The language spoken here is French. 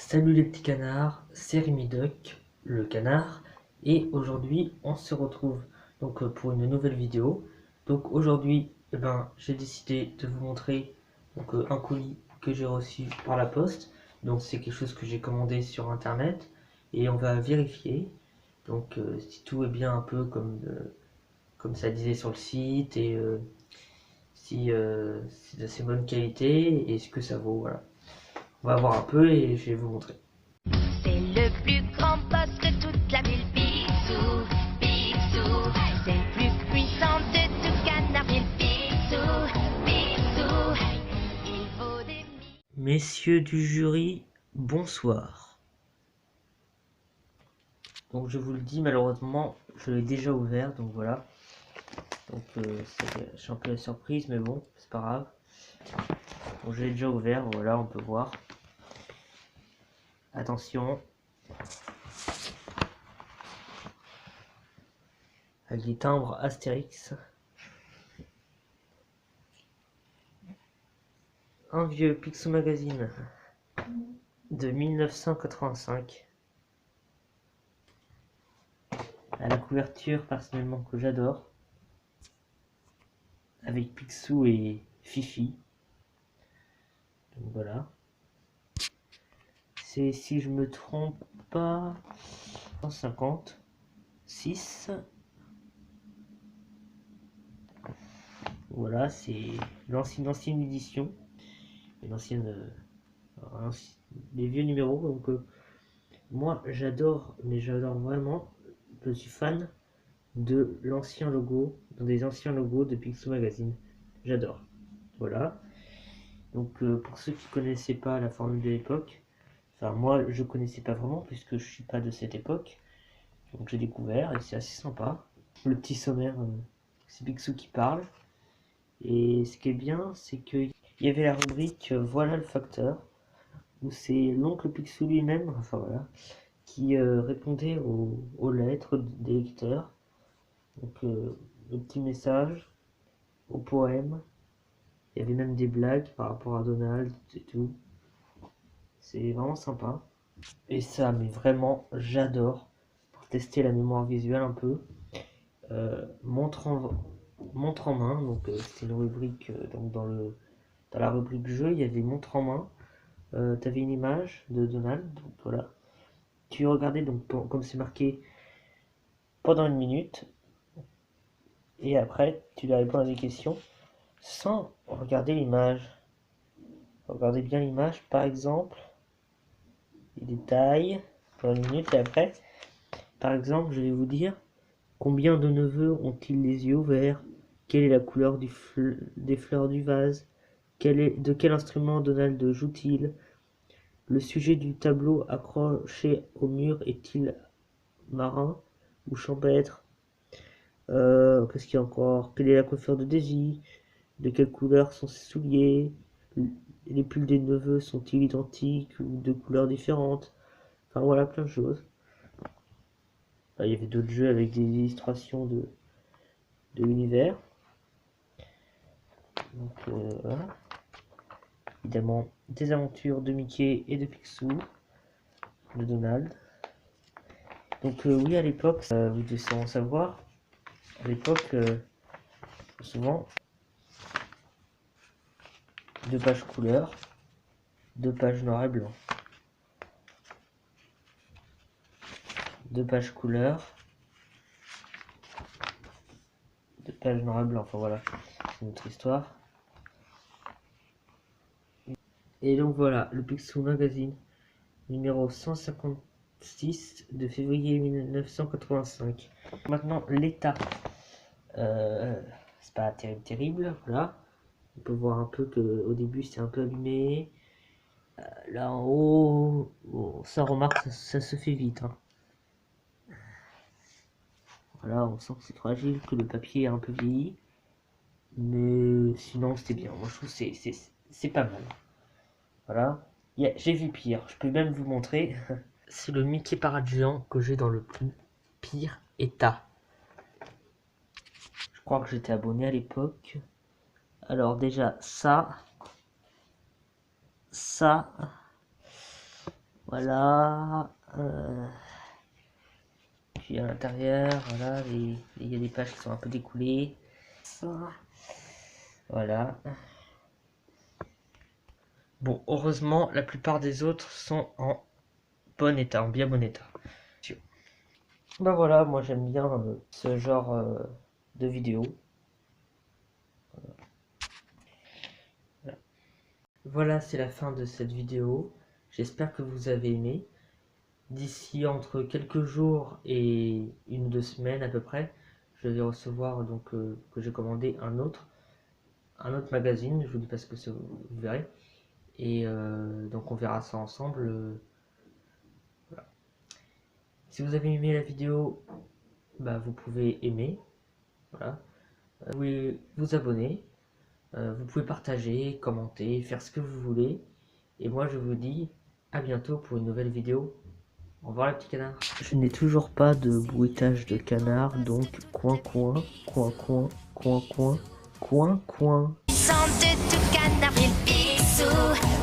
Salut les petits canards, c'est Rémi Duck, le canard, et aujourd'hui on se retrouve pour une nouvelle vidéo. Donc aujourd'hui, j'ai décidé de vous montrer un colis que j'ai reçu par la poste. Donc c'est quelque chose que j'ai commandé sur internet et on va vérifier. Si tout est bien un peu comme ça disait sur le site et si c'est d'assez bonne qualité et ce que ça vaut, voilà. On va voir un peu et je vais vous montrer. C'est le plus grand boss de toute la ville, Picsou, Picsou. C'est le plus puissant de tout Canardville, Picsou, Picsou. Il vaut des Messieurs du jury, bonsoir. Donc je vous le dis, malheureusement, je l'ai déjà ouvert, donc voilà. Je suis un peu la surprise, mais bon, c'est pas grave. Donc je l'ai déjà ouvert, voilà, on peut voir. Attention. Avec les timbres Astérix. Un vieux Picsou Magazine de 1985. À la couverture personnellement que j'adore. Avec Picsou et Fifi. Donc voilà. C'est, si je me trompe pas, 156. Voilà, c'est l'ancienne édition. Les vieux numéros. Moi j'adore, mais j'adore vraiment. Je suis fan de l'ancien logo, des anciens logos de Picsou Magazine. J'adore. Voilà. Pour ceux qui connaissaient pas la formule de l'époque, enfin moi je connaissais pas vraiment puisque je suis pas de cette époque. Donc j'ai découvert et c'est assez sympa. Le petit sommaire, c'est Picsou qui parle. Et ce qui est bien, c'est qu'il y avait la rubrique Voilà le facteur, où c'est l'oncle Picsou lui-même, enfin voilà, qui répondait aux lettres des lecteurs. Le petit message, au poème. Il y avait même des blagues par rapport à Donald et tout. C'est vraiment sympa. Et ça, mais vraiment, j'adore. Pour tester la mémoire visuelle un peu. Montre en main, c'est une rubrique, dans la rubrique jeu, il y avait montre en main. Tu avais une image de Donald, donc voilà. Tu regardais, comme c'est marqué, pendant une minute. Et après, tu dois répondre à des questions sans regarder l'image. Regardez bien l'image, par exemple, les détails, pendant une minute. Et après, par exemple, je vais vous dire combien de neveux ont-ils les yeux verts? Quelle est la couleur des fleurs du vase? De quel instrument Donald joue-t-il? Le sujet du tableau accroché au mur est-il marin ou champêtre? Qu'est-ce qu'il y a encore? Quelle est la coiffure de Daisy? De quelle couleur sont ses souliers? Les pulls des neveux sont-ils identiques ou de couleurs différentes? Enfin voilà, plein de choses. Il y avait d'autres jeux avec des illustrations de l'univers. Voilà. Évidemment, des aventures de Mickey et de Picsou, de Donald. Oui, à l'époque, vous devez en savoir, à l'époque, souvent, 2 pages couleur, 2 pages noir et blanc. 2 pages couleur, 2 pages noir et blanc, enfin voilà, c'est notre histoire. Et donc voilà, le Picsou Magazine, numéro 156 de février 1985. Maintenant, l'état. C'est pas terrible, voilà. On peut voir un peu que au début c'est un peu abîmé. Là en haut, ça remarque, ça se fait vite. Hein. Voilà, on sent que c'est fragile, que le papier est un peu vieilli. Mais sinon c'était bien. Moi je trouve que c'est pas mal. Voilà. J'ai vu pire, je peux même vous montrer. C'est le Mickey Parade géant que j'ai dans le plus pire état. Je crois que j'étais abonné à l'époque. Alors déjà ça, Voilà. Puis à l'intérieur, voilà, il y a des pages qui sont un peu découlées. Voilà. Bon, heureusement, la plupart des autres sont en bon état, en bien bon état. Bah voilà, moi j'aime bien ce genre de vidéo. Voilà, c'est la fin de cette vidéo. J'espère que vous avez aimé. D'ici entre quelques jours et 1 ou 2 semaines à peu près, je vais recevoir donc que j'ai commandé un autre magazine. Je vous dis parce que vous verrez. Et donc on verra ça ensemble. Voilà. Si vous avez aimé la vidéo, bah, vous pouvez aimer. Voilà. Vous pouvez vous abonner. Vous pouvez partager, commenter, faire ce que vous voulez. Et moi je vous dis à bientôt pour une nouvelle vidéo. Au revoir les petits canards. Je n'ai toujours pas de bruitage de canard, donc coin coin, coin coin, coin coin, coin coin. Sans de tout canard, il pique sous.